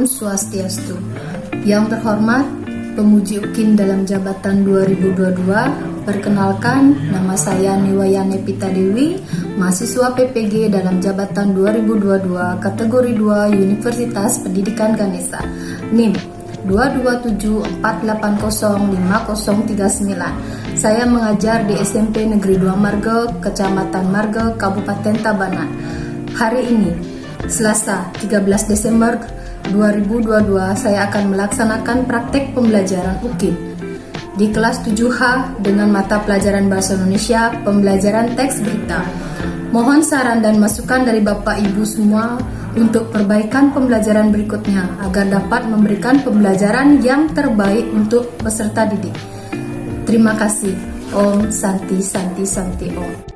Om Swastiastu. Yang terhormat, Pemuji UKIN dalam jabatan 2022, perkenalkan, nama saya Niwayane Pita Dewi, mahasiswa PPG dalam jabatan 2022, kategori 2 Universitas Pendidikan Ganesha, NIM 227480539. Saya mengajar di SMP Negeri 2 Marga, Kecamatan Marga, Kabupaten Tabanan. Hari ini, Selasa 13 Desember 2022, saya akan melaksanakan praktek pembelajaran UKIN di kelas 7H dengan mata pelajaran Bahasa Indonesia, pembelajaran teks berita. Mohon saran dan masukan dari Bapak Ibu semua untuk perbaikan pembelajaran berikutnya agar dapat memberikan pembelajaran yang terbaik untuk peserta didik. Terima kasih. Om Santi Santi Santi Om.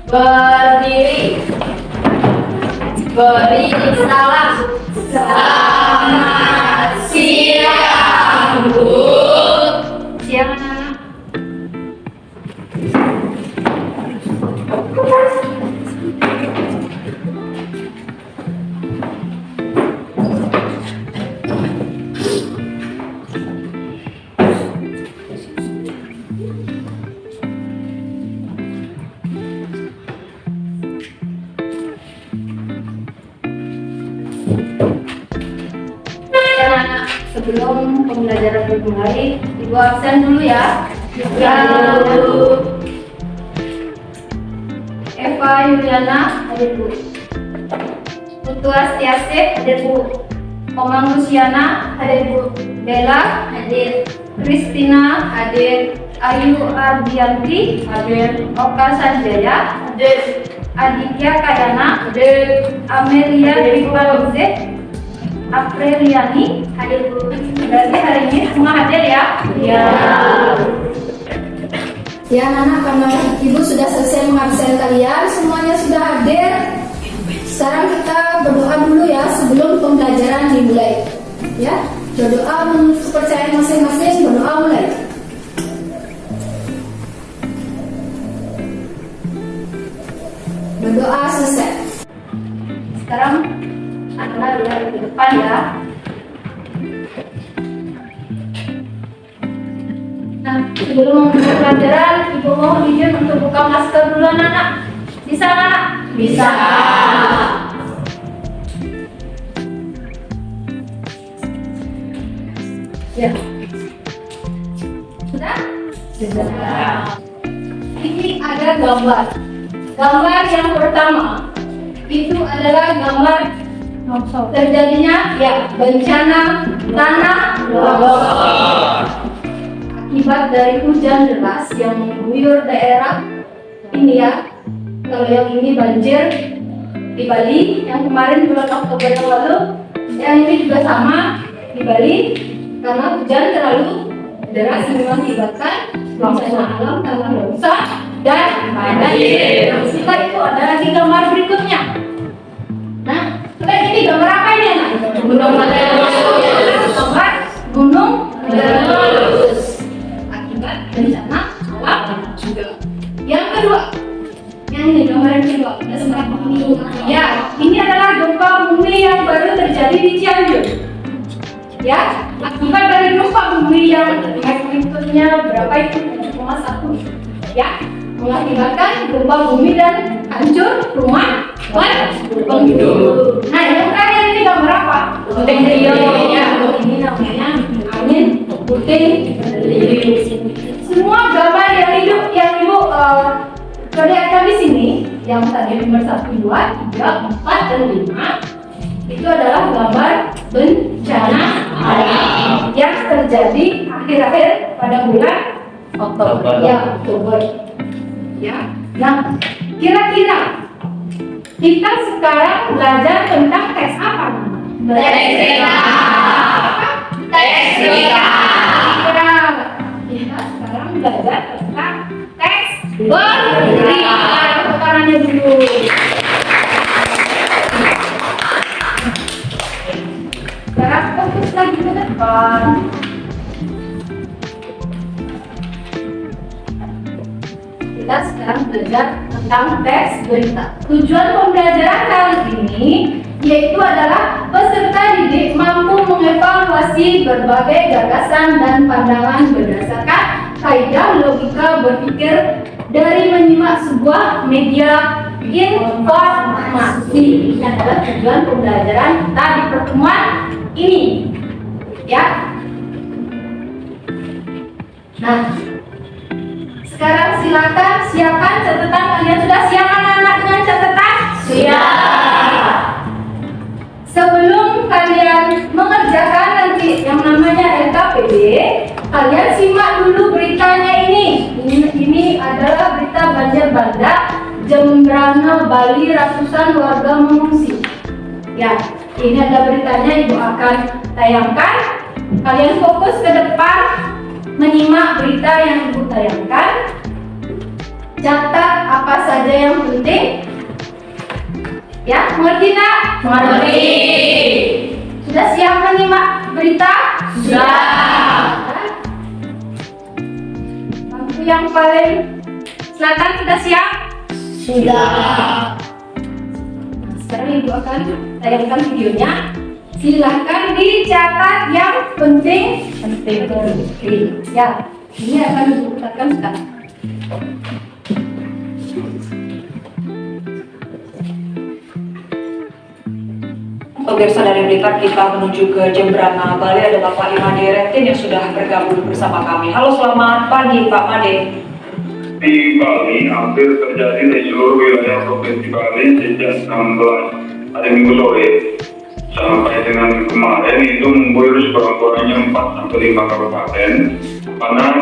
Berdiri, beri salam. Selamat siang, Bu. Siang, anak. Sebelum pembelajaran dimulai, Ibu absen dulu ya. Bu. Eva Yuliana, hadir Bu. Putu Astiase, hadir Bu. Komang Luciana, hadir Bu. Bella, hadir. Kristina, hadir. Ayu Ardianti, hadir. Oka Sanjaya, hadir. Aditya Kayana, hadir. Amelia Rifanize, Apriliani, hadir Bu. Berarti hari ini semua hadir ya? Iya. Ya anak-anak, karena Ibu sudah selesai mengabsen kalian, semuanya sudah hadir. Sekarang kita berdoa dulu ya sebelum pembelajaran dimulai. Ya, berdoa menurut kepercayaan masing-masing, berdoa mulai. Berdoa selesai. Sekarang anak lihat di depan ya. Nah, sebelum pelajaran, Ibu mohon izin untuk buka masker dulu anak-anak. Bisa anak? Bisa. Ya. Sudah? Sudah. Ini ada gambar. Gambar yang pertama itu adalah gambar terjadinya ya bencana tanah longsor akibat dari hujan deras yang mengguyur daerah ini ya. Kalau yang ini banjir di Bali yang kemarin bulan Oktober yang lalu, yang ini juga sama di Bali karena hujan terlalu deras yang mengakibatkan bencana alam tanah longsor dan banjir. Setelah itu ada lagi gambar berikutnya. Nah, ini gambar apa ini anak? Gunung Meletus. Gambar Gunung Meletus akibat bencana alam juga. Yang kedua, yang ini gambar yang kedua. Ya, ini adalah gempa bumi yang baru terjadi di Cianjur. Ya, akibat dari gempa bumi yang magnitudenya berapa itu? 7,1. Ya, mengakibatkan gempa bumi dan hancur rumah penduduk. Nah, yang terakhir ini gambar apa? Puting beliung. Ya, ini namanya angin puting beliung. Semua gambar yang Ibu perlihatkan di sini, yang tadi nomor 1, 2, 3, 4, dan 5 itu adalah gambar bencana alam yang terjadi akhir-akhir pada bulan Oktober. Ya, Oktober. Ya. Nah, kira-kira kita sekarang belajar tentang teks apa? Teks berita. Kira kita sekarang belajar tentang teks berita. Tepuk tangannya dulu. Sekarang fokus lagi ke depan. Kita sekarang belajar tentang teks berita. Tujuan pembelajaran kali ini yaitu adalah peserta didik mampu mengevaluasi berbagai gagasan dan pandangan berdasarkan kaidah logika berpikir dari menyimak sebuah media informasi. Ini adalah tujuan pembelajaran kita di pertemuan ini, ya. Nah, sekarang silakan siapkan catatan. Kalian sudah siap anak-anak dengan catatan? Siap. Sebelum kalian mengerjakan nanti yang namanya LKPD, kalian simak dulu beritanya ini. Ini adalah berita banjir bandang Jembrana, Bali, ratusan warga mengungsi. Ya, ini ada beritanya, Ibu akan tayangkan. Kalian fokus ke depan menyimak berita yang Ibu tayangkan. Catat apa saja yang penting. Ya, mengerti nak? Mengerti. Sudah siap menyimak berita? Sudah. Lampu yang paling selatan sudah siap? Sudah. Sekarang Ibu akan tayangkan videonya. Silahkan dicatat yang penting. Ya, ini akan Ibu putarkan sekarang. Pemirsa, dari berita kita menuju ke Jembrana, Bali, ada Bapak Imade Retin yang sudah bergabung bersama kami. Halo, selamat pagi Pak Made. Di Bali hampir terjadi di seluruh wilayah Provinsi Bali sejak 16 hari Minggu sore sampai dengan kemarin itu mengguyur sekurang-kurangnya 4 sampai 5 kabupaten Padang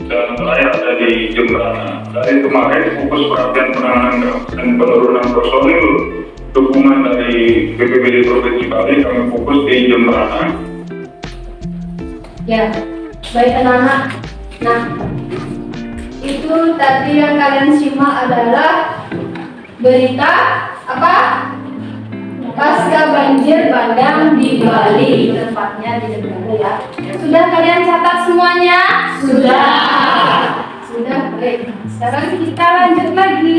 dan terakhir ada di Jembrana. Dari kemarin fokus perhatian penanganan dan penurunan personil dukungan dari BPBD Provinsi Bali kami fokus di Jembrana. Ya, baik anak-anak. Nah, itu tadi yang kalian simak adalah berita apa? Pasca banjir bandang di Bali, tempatnya di Jembrana ya. Sudah kalian catat semuanya? Sudah. Sudah, baik. Sekarang kita lanjut lagi.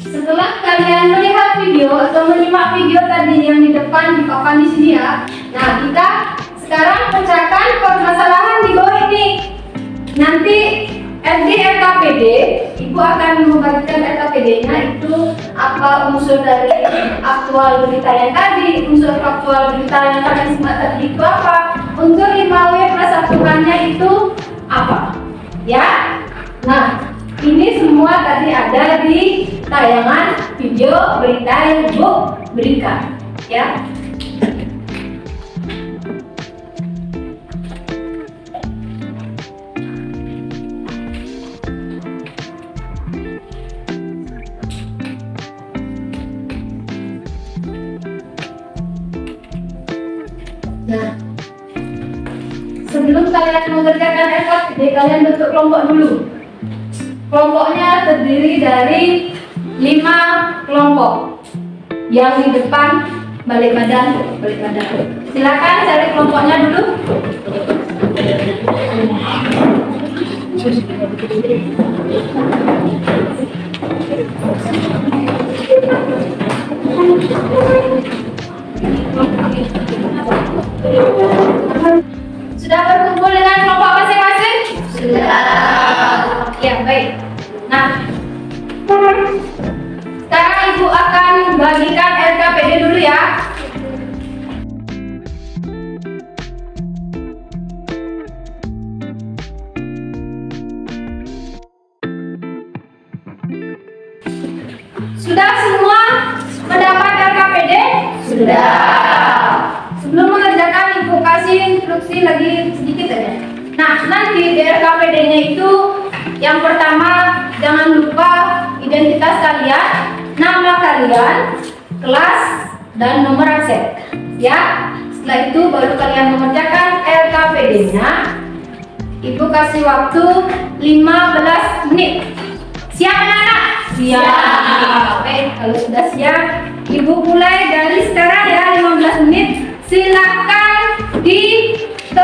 Setelah kalian melihat video atau menyimak video tadi yang di depan di papan di sini ya. Nah, kita sekarang pecahkan permasalahan di bawah ini. Nanti di LKPD, Ibu akan membagikan LKPD-nya itu apa unsur dari aktual berita yang tadi, unsur aktual berita yang kalian simak tadi itu apa, unsur 5W plus aturannya itu apa, ya. Nah, ini semua tadi ada di tayangan video berita yang Ibu berikan, ya. Nah, sebelum kalian mengerjakan LKPD, kalian bentuk kelompok dulu. Kelompoknya terdiri dari 5 kelompok. Yang di depan balik badan. Silakan cari kelompoknya dulu. Sudah berkumpul dengan kelompok masing-masing? Sudah. Ya, baik. Nah, sekarang Ibu akan bagikan LKPD dulu ya. Sudah. Sebelum mengerjakan, Ibu kasih instruksi lagi sedikit aja. Nah, nanti di RKPD-nya itu yang pertama jangan lupa identitas kalian, nama kalian, kelas, dan nomor absen. Ya, setelah itu baru kalian mengerjakan RKPD-nya. Ibu kasih waktu 15 menit. Siap anak-anak? Siap. Oke, kalau sudah siap, Ibu mulai dari sekarang ya, 15 menit. Silakan dikerjakan.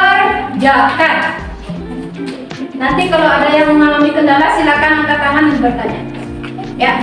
Nanti kalau ada yang mengalami kendala, silakan angkat tangan dan bertanya. Ya.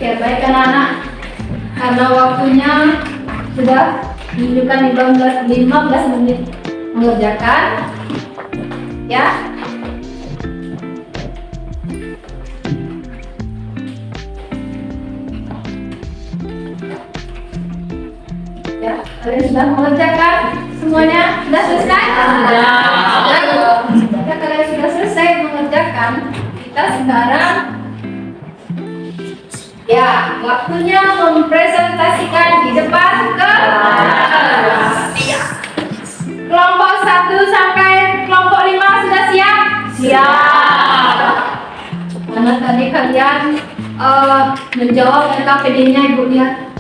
Ya, baik anak-anak, karena waktunya sudah menunjukkan 15 menit mengerjakan, ya. Ya, kalian sudah mengerjakan semuanya? Sudah selesai? Sudah. Jika kalian sudah selesai mengerjakan, kita sekarang ya, waktunya mempresentasikan di depan kelas. Ya. Kelompok 1 sampai kelompok 5 sudah siap? Siap. Karena tadi kalian menjawab LKPD-nya, Ibu lihat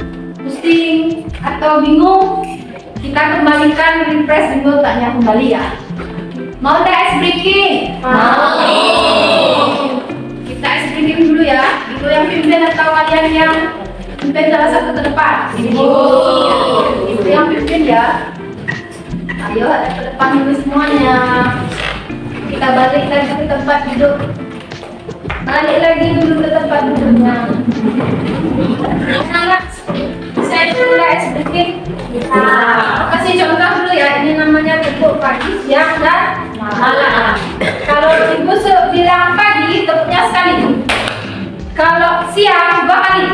pusing atau bingung, kita kembalikan refresh dulu otaknya kembali ya. Mau ada ice breaking? Mau. Kita ice breaking dulu ya. Ibu yang pimpin atau kalian yang pimpin salah satu ke depan? Ibu. Ibu yang pimpin ya. Ayo ada ke depan dulu semuanya. Kita balik lagi ke tempat duduk. Balik lagi dulu ke tempat duduknya. Semangat. Saya mulai ice breaking. Kasih contoh dulu ya. Ini namanya tepuk pagi, siang, dan malam. Kalau ibu bilang pagi, tepuknya sekali. Kalau siang 2 kali.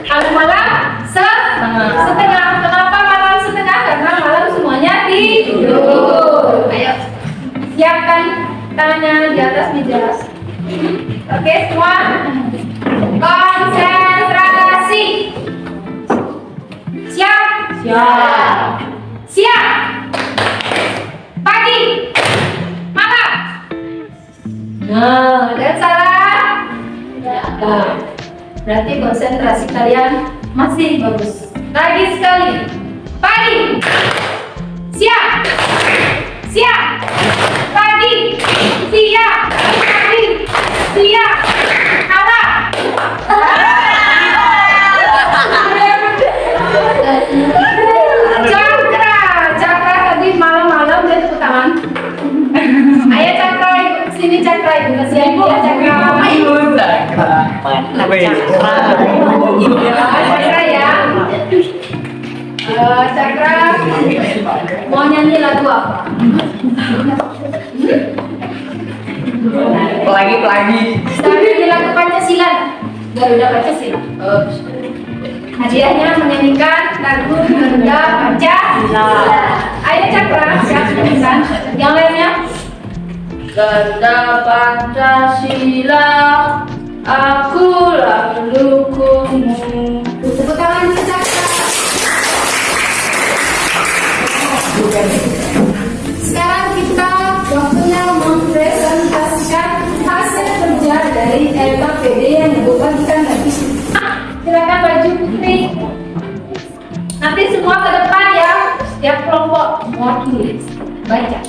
Kalau malam setengah. Kenapa malam setengah? Karena malam semuanya tidur. Ayo, siapkan tangannya di atas meja. Oke semua, konsentrasi. Siap? Siap. Siap. Pagi, malam. Nah, ada yang salah? Nah, berarti konsentrasi kalian masih bagus. Lagi sekali. Pagi. Siap. Siap. Pagi. Siap. Pagi. Siap. Malam. Cakra tadi malam-malam dia tepuk tangan. Ayo Cakra, sini Cakra, ibu kasihan dia Cakra. Cakra ya. Cakra mau nyanyi lagu apa? Pelangi. Tapi di lagu Pancasila, Garuda Pancasila. Hadiahnya menyanyikan lagu Garuda Pancasila. Ayo Cakra, siap nyanyikan. Yang lainnya? Garuda Pancasila, akulah pendukungmu. Tepuk tangan untuk Cakra. Sekarang kita waktunya mempresentasikan hasil kerja dari LKPD yang Ibu bagikan tadi. Silakan baju putri. Nanti semua ke depan ya. Setiap kelompok mewakili. Baca.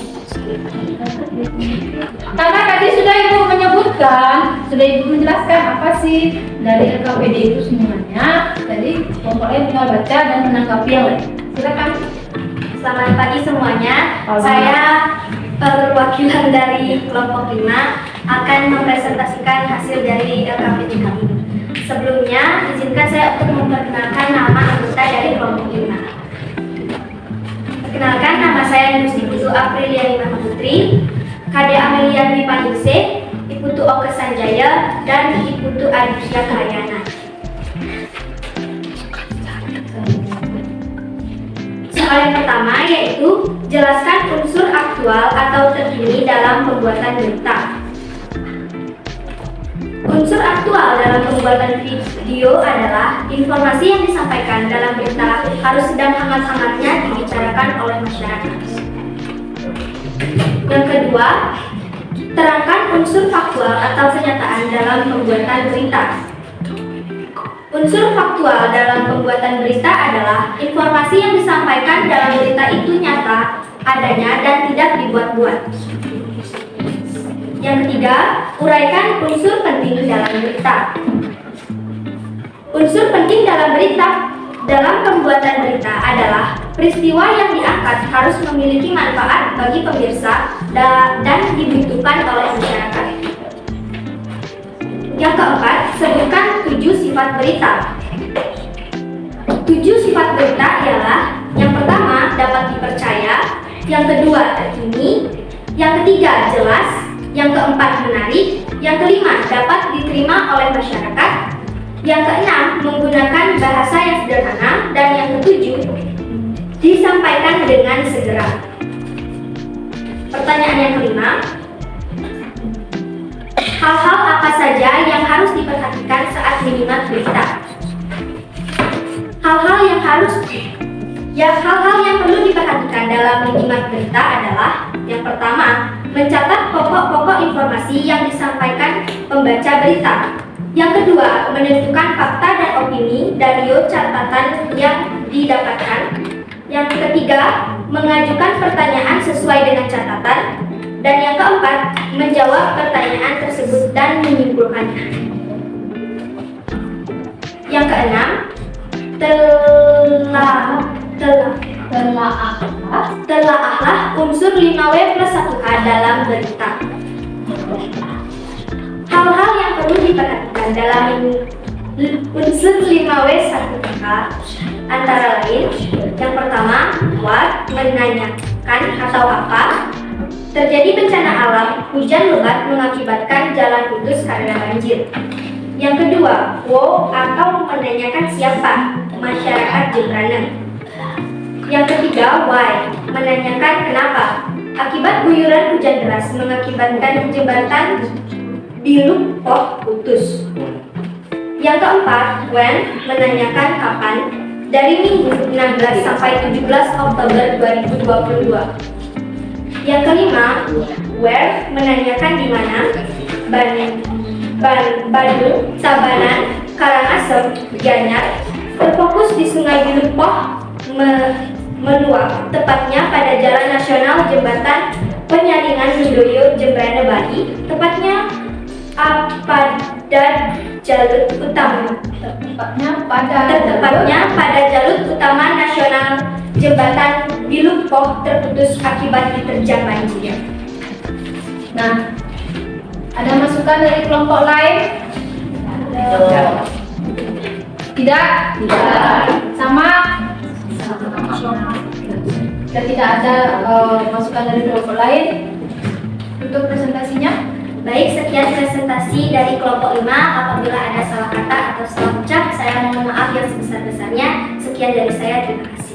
Karena tadi sudah Ibu menyebutkan, sudah Ibu menjelaskan apa sih dari LKPD itu semuanya. Jadi kelompok lain tinggal baca dan menanggapi yang lain. Silakan. Selamat pagi semuanya. Saya perwakilan dari kelompok 5 akan mempresentasikan hasil dari LKPD kami. Sebelumnya, izinkan saya untuk memperkenalkan nama anggota dari kelompok 5. Perkenalkan, nama saya Gusti Putu Apriliani Mahaputri, KD Amelia Dwi Panise, Iputu Oke Sanjaya, dan Iputu Adusya Kayana. Soal yang pertama yaitu jelaskan unsur aktual atau terkini dalam pembuatan berita. Unsur aktual dalam pembuatan video adalah informasi yang disampaikan dalam berita harus sedang hangat-hangatnya dibicarakan oleh masyarakat. Yang kedua, terangkan unsur faktual atau kenyataan dalam pembuatan berita. Unsur faktual dalam pembuatan berita adalah informasi yang disampaikan dalam berita itu nyata adanya dan tidak dibuat-buat. Yang ketiga, uraikan unsur penting dalam berita. Unsur penting dalam berita dalam pembuatan berita adalah peristiwa yang diangkat harus memiliki manfaat bagi pemirsa dan dibutuhkan oleh masyarakat. Yang keempat, sebutkan 7 sifat berita. 7 sifat berita ialah: yang pertama, dapat dipercaya; yang kedua, terkini; yang ketiga, jelas; yang keempat, menarik; yang kelima, dapat diterima oleh masyarakat; yang keenam, menggunakan bahasa yang sederhana; dan yang ketujuh, disampaikan dengan segera. Pertanyaan yang kelima, hal-hal apa saja yang harus diperhatikan saat menyimak berita? Hal-hal yang perlu diperhatikan dalam menyimak berita adalah: yang pertama, mencatat pokok-pokok informasi yang disampaikan pembaca berita. Yang kedua, menentukan fakta dan opini dari catatan yang didapatkan. Yang ketiga, mengajukan pertanyaan sesuai dengan catatan. Dan yang keempat, menjawab pertanyaan tersebut dan menyimpulkannya. Yang keenam, telaahlah unsur 5W+1H dalam berita. Hal-hal yang perlu diperhatikan dalam unsur 5W+1H antara lain: yang pertama, what, menanyakan atau apa. Terjadi bencana alam, hujan lebat mengakibatkan jalan putus karena banjir. Yang kedua, wo, atau menanyakan siapa, masyarakat Jembrana. Yang ketiga, why, menanyakan kenapa. Akibat guyuran hujan deras mengakibatkan jembatan Biluk-Poh putus. Yang keempat, when, menanyakan kapan, dari Minggu 16 sampai 17 Oktober 2022. Yang kelima, where, menanyakan di mana, Bandung, Tabanan, Karangasem, Gianyar, terfokus di Sungai Biluk-Poh meluap, tepatnya pada Jalan Nasional Jembatan Penyaringan Midoyo, Jembrana, Bali, tepatnya pada jalur utama. Tepatnya pada jalur utama nasional Jembatan Biluk-Poh terputus akibat diterjang banjir. Nah, ada masukan dari kelompok lain? Tidak? Sama? Dan tidak ada masukan dari kelompok lain untuk presentasinya? Baik, sekian presentasi dari kelompok 5. Apabila ada salah kata atau salah ucap, saya mohon maaf yang sebesar-besarnya. Sekian dari saya, terima kasih.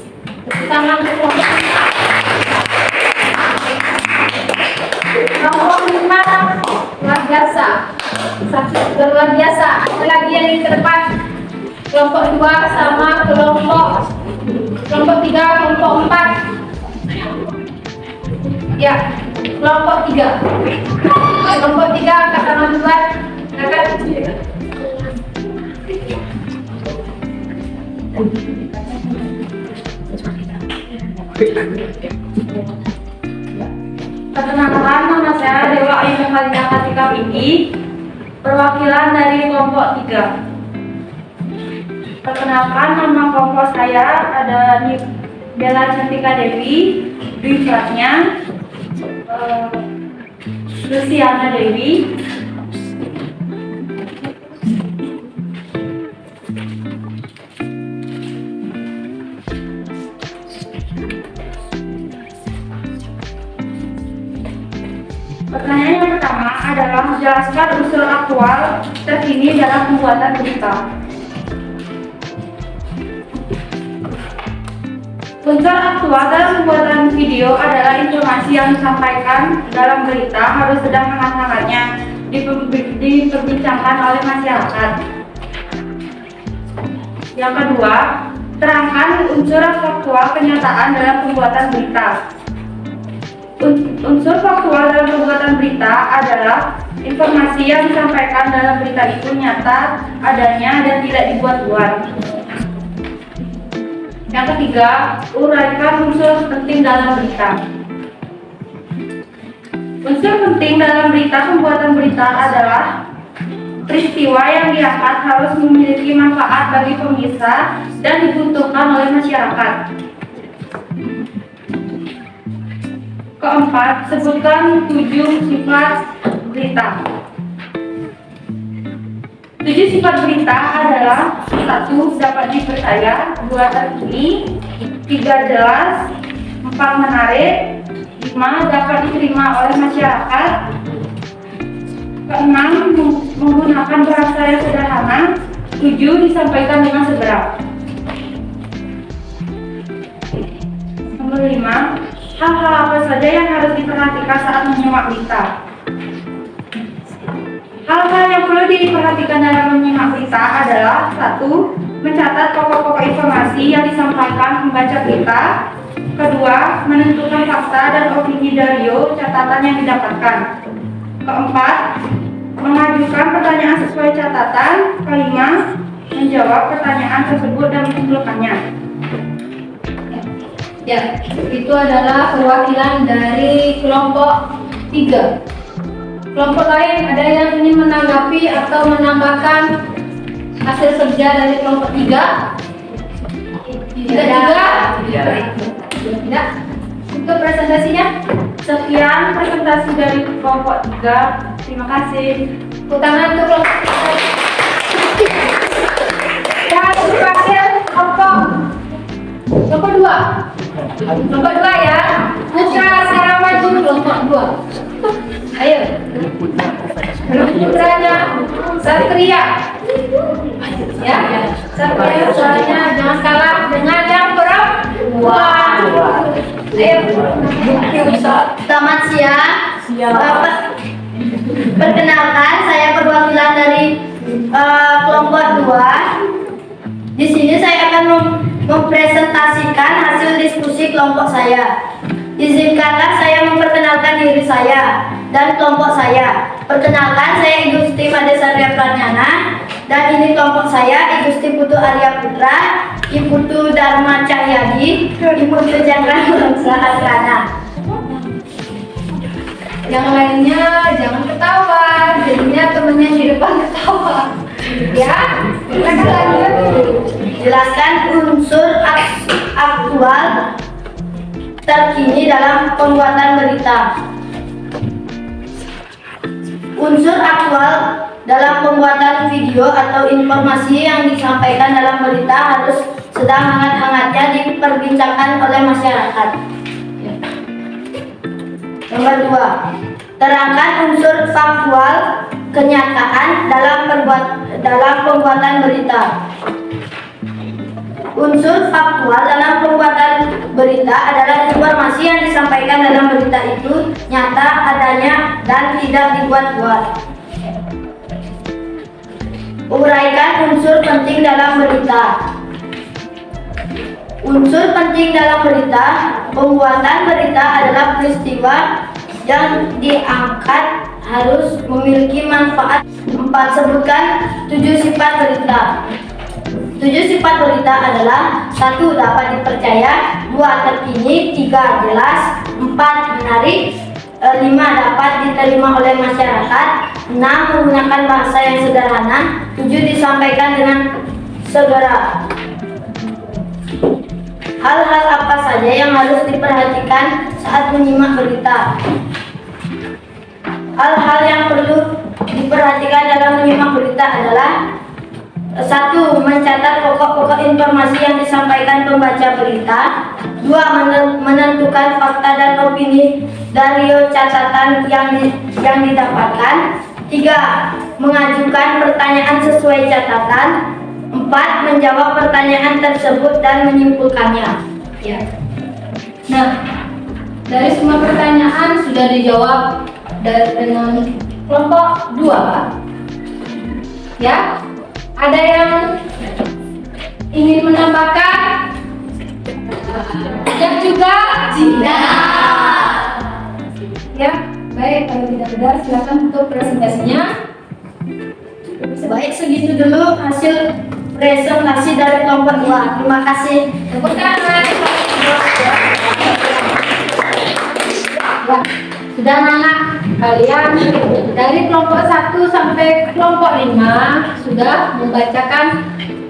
Tangan untuk kelompok 5. Kelompok 5 luar biasa. Luar biasa. Ada lagi yang di depan. Kelompok 2 sama kelompok 3, kelompok 4. Ya, kelompok 3. Kelompok 3 angkat tangan duluan. Angkat. Perkenalkan, nama saya Dewa Ayu Mekalina Kartika Windy, perwakilan dari kelompok 3. Perkenalkan, nama kelompok saya ada Bella Cantika Dewi, Dwi Pratnya, Luciana Dewi. Pertanyaan yang pertama adalah menjelaskan unsur aktual terkini dalam pembuatan berita. Unsur aktual dalam pembuatan video adalah informasi yang disampaikan dalam berita harus sedang hangat-hangatnya diperbincangkan oleh masyarakat. Yang kedua, terangkan unsur faktual kenyataan dalam pembuatan berita. Unsur faktual dalam pembuatan berita adalah informasi yang disampaikan dalam berita itu nyata adanya dan tidak dibuat-buat. Yang ketiga, uraikan unsur penting dalam berita. Unsur penting dalam berita pembuatan berita adalah peristiwa yang diangkat harus memiliki manfaat bagi pemirsa dan dibutuhkan oleh masyarakat. Keempat, sebutkan 7 sifat berita. 7 sifat berita adalah 1. Dapat dipercaya, 2. Terkini, 3. Jelas, 4. Menarik, 5. Dapat diterima oleh masyarakat, 6. Menggunakan bahasa yang sederhana, 7. Disampaikan dengan segera. Nomor 5. Hal-hal apa saja yang harus diperhatikan saat menyimak berita? Hal-hal yang perlu diperhatikan dalam menyimak berita adalah 1. Mencatat pokok-pokok informasi yang disampaikan pembaca berita. 2. Menentukan fakta dan opini dari catatan yang didapatkan. 4. Mengajukan pertanyaan sesuai catatan. 5. Menjawab pertanyaan tersebut dan menyimpulkannya. Ya, itu adalah perwakilan dari kelompok 3. Kelompok lain ada yang ingin menanggapi atau menambahkan hasil kerja dari kelompok 3? Tidak juga? Tidak. Untuk presentasinya? Sekian presentasi dari kelompok 3. Terima kasih. Tepuk tangan untuk kelompok 3. Dan terakhir kelompok 2. Kelompok 2 ya. Putra sekarang maju kelompok 2. Ayo. Putranya Satria. Ya, Satria soalnya jangan kalah dengan yang perempuan. Ayo. Selamat siang. Perkenalkan, saya perwakilan dari kelompok 2. Di sini saya akan mempresentasikan hasil diskusi kelompok saya. Izinkanlah saya memperkenalkan diri saya dan kelompok saya. Perkenalkan, saya Ibu Gusti Madesarya Pranyana, dan ini kelompok saya, Ibu Gusti Putu Arya Putra, Ibu Putu Dharma Cahyadi, Ibu Putu Chandra Harkana. Yang lainnya jangan ketawa, jadinya temennya di depan ketawa. Ya, silakan lanjut. Jelaskan unsur aktual terkini dalam pembuatan berita. Unsur aktual dalam pembuatan video atau informasi yang disampaikan dalam berita harus sedang hangat-hangatnya diperbincangkan oleh masyarakat. Nomor 2. Terangkan unsur faktual kenyataan dalam pembuatan berita. Unsur faktual dalam pembuatan berita adalah informasi yang disampaikan dalam berita itu nyata adanya dan tidak dibuat-buat. Uraikan unsur penting dalam berita. Unsur penting dalam berita, pembuatan berita adalah peristiwa yang diangkat harus memiliki manfaat. 4. Sebutkan 7 sifat berita. 7 sifat berita adalah 1. Dapat dipercaya, 2. Terkini, 3. Jelas, 4. Menarik, 5. Dapat diterima oleh masyarakat. 6. Menggunakan bahasa yang sederhana. 7. Disampaikan dengan segera. Hal-hal apa saja yang harus diperhatikan saat menyimak berita? Hal-hal yang perlu diperhatikan dalam menyimak berita adalah 1. Mencatat pokok-pokok informasi yang disampaikan pembaca berita. 2. Menentukan fakta dan opini dari catatan yang didapatkan. 3. Mengajukan pertanyaan sesuai catatan. 4. Menjawab pertanyaan tersebut dan menyimpulkannya. Ya. Nah, dari semua pertanyaan sudah dijawab dengan kelompok 2. Ya. Ada yang ingin menambahkan? Dan juga tidak. Ya, baik, kalau tidak ada silakan untuk presentasinya. Baik, segitu dulu hasil presentasi dari kelompok 2. Terima kasih. Tepuk tangan. Ya, sudah anak kalian dari kelompok 1 sampai kelompok 5 sudah membacakan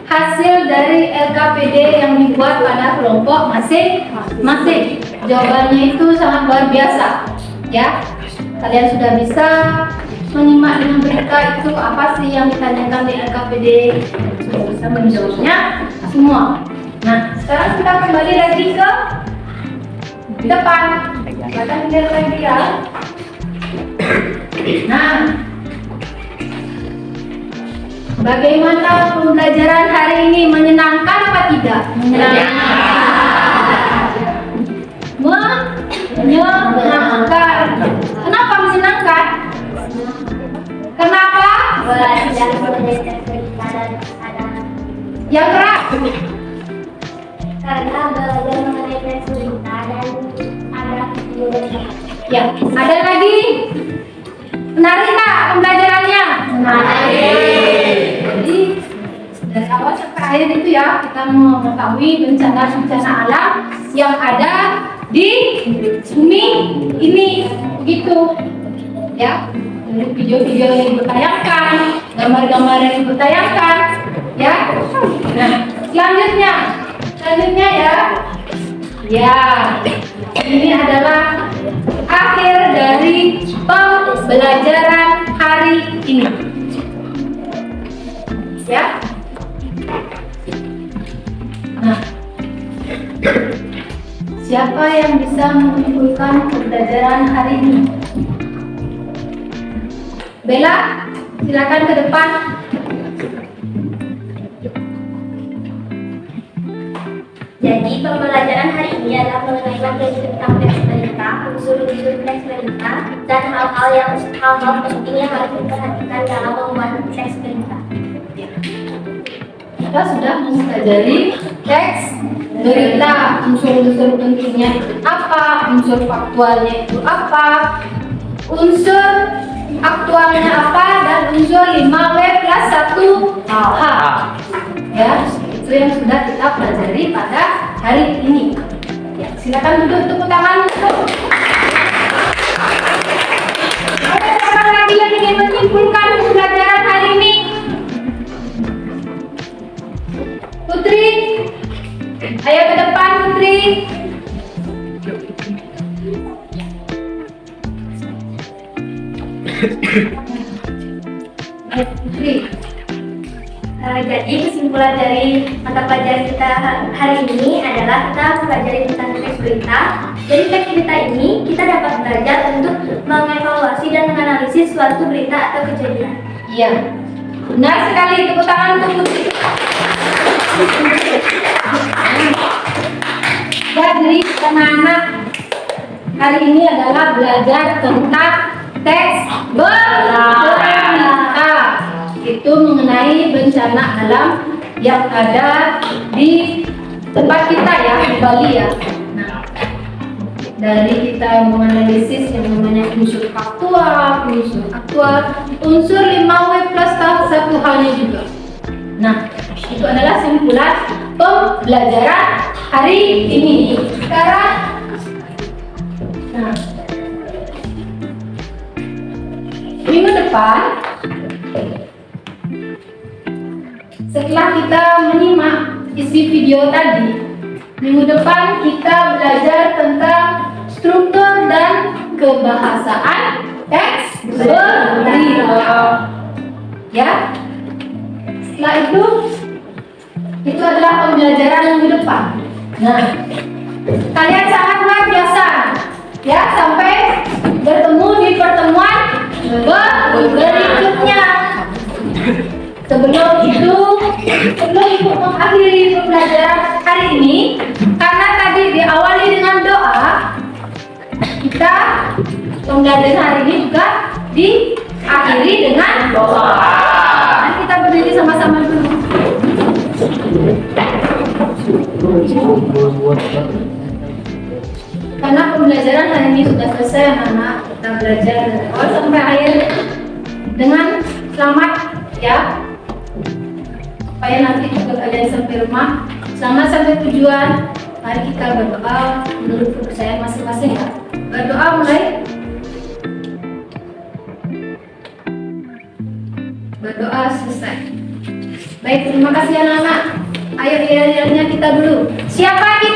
hasil dari LKPD yang dibuat pada kelompok masing-masing. Jawabannya itu sangat luar biasa. Ya, kalian sudah bisa menyimak dengan berita itu apa sih yang ditanyakan di LKPD, sudah bisa menjawabnya semua. Nah, sekarang kita kembali lagi ke depan. Kita lihat lagi ya. Nah, bagaimana pembelajaran hari ini, menyenangkan apa tidak? Menyenangkan. Kenapa menyenangkan? Kenapa? Yang keras. Karena belajar mengenai teks berita dan ada Ya, ada lagi. Menarik tak pembelajarannya? Menarik. Jadi dari awal sampai akhir itu ya kita mengetahui bencana-bencana alam yang ada di bumi ini, begitu. Ya, dari video-video yang ditayangkan, gambar-gambar yang ditayangkan, ya. Nah, selanjutnya ya. Ya, ini adalah akhir dari pembelajaran hari ini. Ya. Nah, siapa yang bisa menyimpulkan pembelajaran hari ini? Bella, silakan ke depan. Jadi pembelajaran hari ini adalah mengenai materi tentang teks berita, unsur-unsur teks berita, dan hal-hal penting yang harus diperhatikan dalam membuat teks berita. Kita sudah mempelajari teks berita, unsur-unsur pentingnya itu apa, unsur faktualnya itu apa, unsur aktualnya apa, dan unsur 5W plus 1H. Ya, itu yang sudah kita pelajari pada hari ini. Ya, silakan duduk, tepuk tangan. Ada siapa lagi yang ingin menyimpulkan pembelajaran hari ini? Putri, ayo ke depan Putri. Ayo Putri. Jadi kesimpulan dari mata pelajaran kita hari ini adalah kita mempelajari tentang teks berita. Dari teks berita ini kita dapat belajar untuk mengevaluasi dan menganalisis suatu berita atau kejadian. Iya, benar sekali. Tepuk tangan untuk Putri. Jadi anak-anak hari ini adalah belajar tentang teks berita. Itu mengenai bencana alam yang ada di tempat kita ya, di Bali ya. Nah, dari kita menganalisis yang namanya unsur faktual, unsur aktual, unsur 5W plus 1H-nya juga. Nah, itu adalah simpulan pembelajaran hari ini. Sekarang, nah, depan, setelah kita menyimak isi video tadi, minggu depan kita belajar tentang struktur dan kebahasaan teks berita. Ya, setelah itu adalah pembelajaran minggu depan. Nah, kalian sangat luar biasa. Ya, sampai bertemu di pertemuan berikutnya. Sebelum Ibu mengakhiri pembelajaran hari ini, karena tadi diawali dengan doa, kita pembelajaran hari ini juga diakhiri dengan doa. Mari kita berdiri sama-sama dulu. Karena pembelajaran hari ini sudah selesai, anak-anak. Kita belajar dari awal sampai akhir dengan selamat, ya. Supaya nanti juga kalian sampai rumah selamat sampai tujuan. Mari kita berdoa menurut kepercayaan masing-masing, ya. Berdoa mulai. Berdoa selesai. Baik, terima kasih anak-anak. Ayo, kita dulu. Siapa kita?